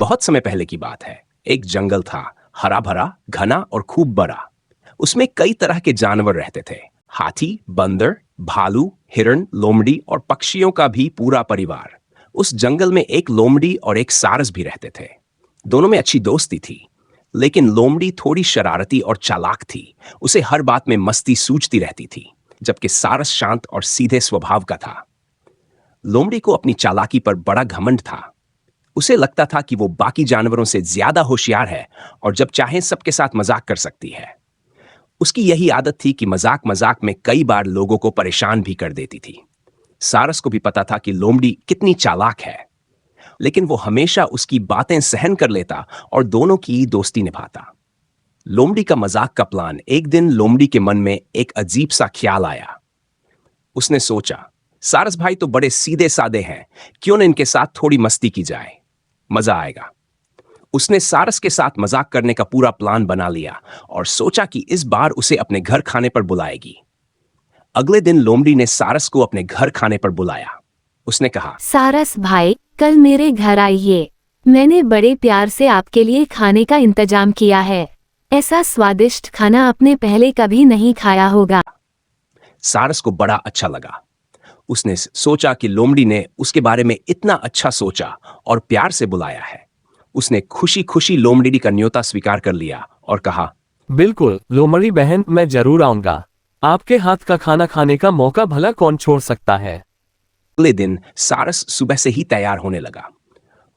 बहुत समय पहले की बात है। एक जंगल था, हरा भरा, घना और खूब बड़ा। उसमें कई तरह के जानवर रहते थे। हाथी, बंदर, भालू, हिरण, लोमड़ी और पक्षियों का भी पूरा परिवार। उस जंगल में एक लोमड़ी और एक सारस भी रहते थे। दोनों में अच्छी दोस्ती थी, लेकिन लोमड़ी थोड़ी शरारती और चालाक थी। उसे हर बात में मस्ती सूझती रहती थी, जबकि सारस शांत और सीधे स्वभाव का था। लोमड़ी को अपनी चालाकी पर बड़ा घमंड था। उसे लगता था कि वो बाकी जानवरों से ज्यादा होशियार है और जब चाहे सबके साथ मजाक कर सकती है। उसकी यही आदत थी कि मजाक मजाक में कई बार लोगों को परेशान भी कर देती थी। सारस को भी पता था कि लोमड़ी कितनी चालाक है, लेकिन वो हमेशा उसकी बातें सहन कर लेता और दोनों की दोस्ती निभाता। लोमड़ी का मजाक का प्लान एक दिन लोमड़ी के मन में एक अजीब सा ख्याल आया। उसने सोचा, सारस भाई तो बड़े सीधे सादे हैं, क्यों न इनके साथ थोड़ी मस्ती की जाए, मजा आएगा। उसने सारस के साथ मजाक करने का पूरा प्लान बना लिया और सोचा कि इस बार उसे अपने घर खाने पर बुलाएगी। अगले दिन लोमड़ी ने सारस को अपने घर खाने पर बुलाया। उसने कहा, सारस भाई, कल मेरे घर आइए। मैंने बड़े प्यार से आपके लिए खाने का इंतजाम किया है। ऐसा स्वादिष्ट खाना आपने पहले कभी नहीं खाया होगा। सारस को बड़ा अच्छा लगा। उसने सोचा कि लोमड़ी ने उसके बारे में इतना अच्छा सोचा और प्यार से बुलाया है। उसने खुशी खुशी लोमड़ी का न्योता स्वीकार कर लिया और कहा, बिल्कुल लोमड़ी बहन, मैं जरूर आऊंगा। आपके हाथ का खाना खाने का मौका भला कौन छोड़ सकता है। अगले दिन सारस सुबह से ही तैयार होने लगा।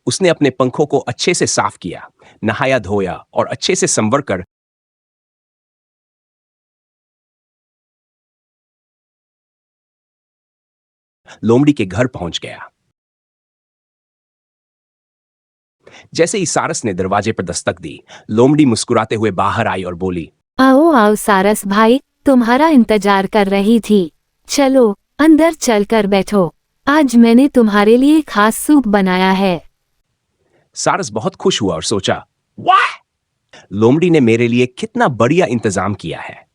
उसने अपने पंखों को अच्छे से साफ किया, नहाया धोया और अच्छे से संवर कर लोमड़ी के घर पहुंच गया। जैसे ही सारस ने दरवाजे पर दस्तक दी, लोमड़ी मुस्कुराते हुए बाहर आई और बोली, आओ आओ सारस भाई, तुम्हारा इंतजार कर रही थी। चलो अंदर चलकर बैठो। आज मैंने तुम्हारे लिए खास सूप बनाया है। सारस बहुत खुश हुआ और सोचा, वाह, लोमड़ी ने मेरे लिए कितना बढ़िया इंतजाम किया है,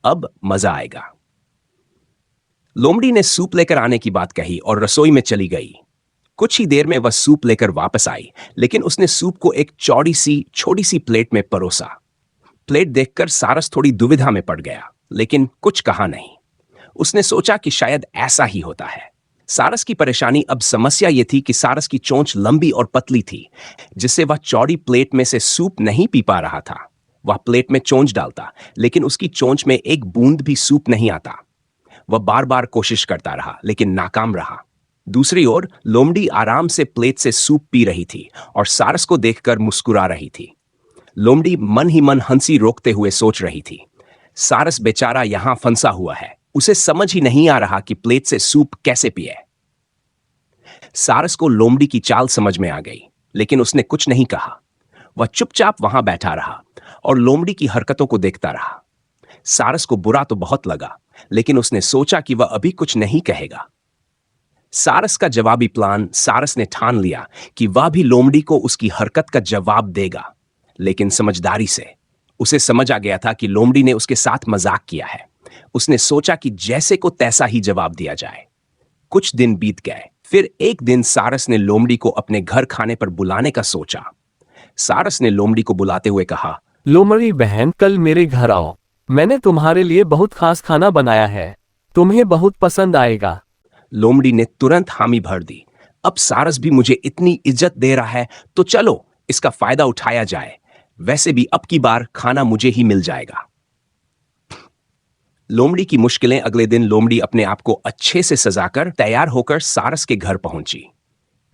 अब मजा आएगा। लोमड़ी ने सूप लेकर आने की बात कही और रसोई में चली गई। कुछ ही देर में वह सूप लेकर वापस आई, लेकिन उसने सूप को एक चौड़ी सी छोटी सी प्लेट में परोसा। प्लेट देखकर सारस थोड़ी दुविधा में पड़ गया, लेकिन कुछ कहा नहीं। उसने सोचा कि शायद ऐसा ही होता है। सारस की परेशानी अब समस्या यह थी कि सारस की चोंच लंबी और पतली थी, जिससे वह चौड़ी प्लेट में से सूप नहीं पी पा रहा था। वह प्लेट में चोंच डालता, लेकिन उसकी चोंच में एक बूंद भी सूप नहीं आता। वह बार बार कोशिश करता रहा, लेकिन नाकाम रहा। दूसरी ओर लोमड़ी आराम से प्लेट से सूप पी रही थी और सारस को देखकर मुस्कुरा रही थी। लोमड़ी मन ही मन हंसी रोकते हुए सोच रही थी, सारस बेचारा यहां फंसा हुआ है, उसे समझ ही नहीं आ रहा कि प्लेट से सूप कैसे पिए। सारस को लोमड़ी की चाल समझ में आ गई, लेकिन उसने कुछ नहीं कहा। वह चुपचाप वहां बैठा रहा और लोमड़ी की हरकतों को देखता रहा। सारस को बुरा तो बहुत लगा, लेकिन उसने सोचा कि वह अभी कुछ नहीं कहेगा। सारस का जवाबी प्लान, सारस ने ठान लिया कि वह भी लोमड़ी को उसकी हरकत का जवाब देगा, लेकिन समझदारी से। उसे समझ आ गया था कि लोमड़ी ने उसके साथ मजाक किया है। उसने सोचा कि जैसे को तैसा ही जवाब दिया जाए। कुछ दिन बीत गए। फिर एक दिन सारस ने लोमड़ी को अपने घर खाने पर बुलाने का सोचा। सारस ने लोमड़ी को बुलाते हुए कहा, लोमड़ी बहन, कल मेरे घर आओ। मैंने तुम्हारे लिए बहुत खास खाना बनाया है, तुम्हें बहुत पसंद आएगा। लोमड़ी ने तुरंत हामी भर दी। अब सारस भी मुझे इतनी इज्जत दे रहा है, तो चलो इसका फायदा उठाया जाए। वैसे भी अब की बार खाना मुझे ही मिल जाएगा। लोमड़ी की मुश्किलें। अगले दिन लोमड़ी अपने आप को अच्छे से सजाकर तैयार होकर सारस के घर पहुंची।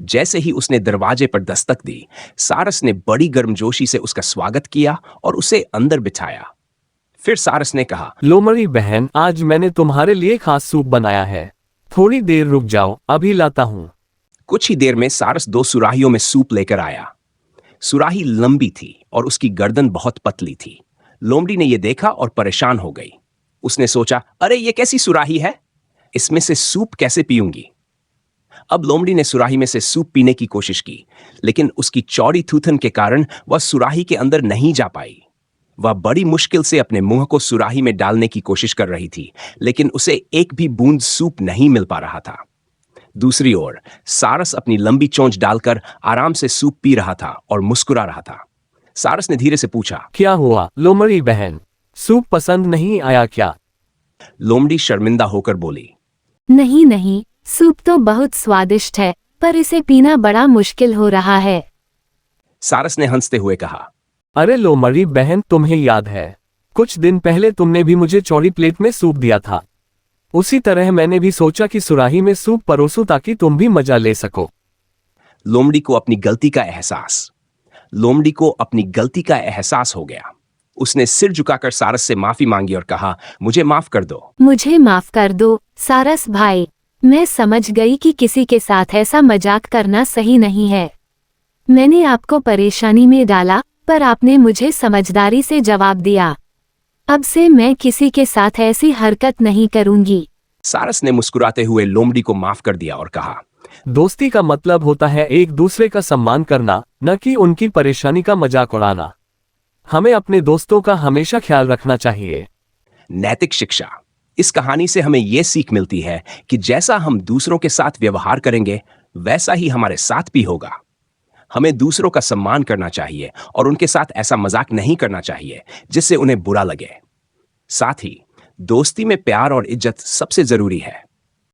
जैसे ही उसने दरवाजे पर दस्तक दी, सारस ने बड़ी गर्मजोशी से उसका स्वागत किया और उसे अंदर बिठाया। फिर सारस ने कहा, लोमड़ी बहन, आज मैंने तुम्हारे लिए खास सूप बनाया है, थोड़ी देर रुक जाओ, अभी लाता हूं। कुछ ही देर में सारस 2 सुराहियों में सूप लेकर आया। सुराही लंबी थी और उसकी गर्दन बहुत पतली थी। लोमड़ी ने यह देखा और परेशान हो गई। उसने सोचा, अरे ये कैसी सुराही है, इसमें से सूप कैसे पीऊंगी। अब लोमड़ी ने सुराही में से सूप पीने की कोशिश की, लेकिन उसकी चौड़ी थूथन के कारण वह सुराही के अंदर नहीं जा पाई। वह बड़ी मुश्किल से अपने मुंह को सुराही में डालने की कोशिश कर रही थी, लेकिन उसे एक भी बूंद सूप नहीं मिल पा रहा था। दूसरी ओर सारस अपनी लंबी चोंच डालकर आराम से सूप पी रहा था और मुस्कुरा रहा था। सारस ने धीरे से पूछा, क्या हुआ लोमड़ी बहन, सूप पसंद नहीं आया क्या? लोमड़ी शर्मिंदा होकर बोली, नहीं नहीं, सूप तो बहुत स्वादिष्ट है, पर इसे पीना बड़ा मुश्किल हो रहा है। सारस ने हंसते हुए कहा, अरे लोमड़ी बहन, तुम्हें याद है कुछ दिन पहले तुमने भी मुझे चौड़ी प्लेट में सूप दिया था। उसी तरह मैंने भी सोचा कि सुराही में सूप परोसूं ताकि तुम भी मजा ले सको। लोमड़ी को अपनी गलती का एहसास हो गया। उसने सिर झुकाकर सारस से माफी मांगी और कहा, मुझे माफ कर दो। मुझे माफ कर दो सारस भाई, मैं समझ गई कि किसी के साथ ऐसा मजाक करना सही नहीं है। मैंने आपको परेशानी में डाला, पर आपने मुझे समझदारी से जवाब दिया। अब से मैं किसी के साथ ऐसी हरकत नहीं करूंगी। सारस ने मुस्कुराते हुए लोमड़ी को माफ कर दिया और कहा, दोस्ती का मतलब होता है एक दूसरे का सम्मान करना, न कि उनकी परेशानी का मजाक उड़ाना। हमें अपने दोस्तों का हमेशा ख्याल रखना चाहिए। नैतिक शिक्षा। इस कहानी से हमें यह सीख मिलती है कि जैसा हम दूसरों के साथ व्यवहार करेंगे वैसा ही हमारे साथ भी होगा। हमें दूसरों का सम्मान करना चाहिए और उनके साथ ऐसा मजाक नहीं करना चाहिए जिससे उन्हें बुरा लगे। साथ ही दोस्ती में प्यार और इज्जत सबसे जरूरी है।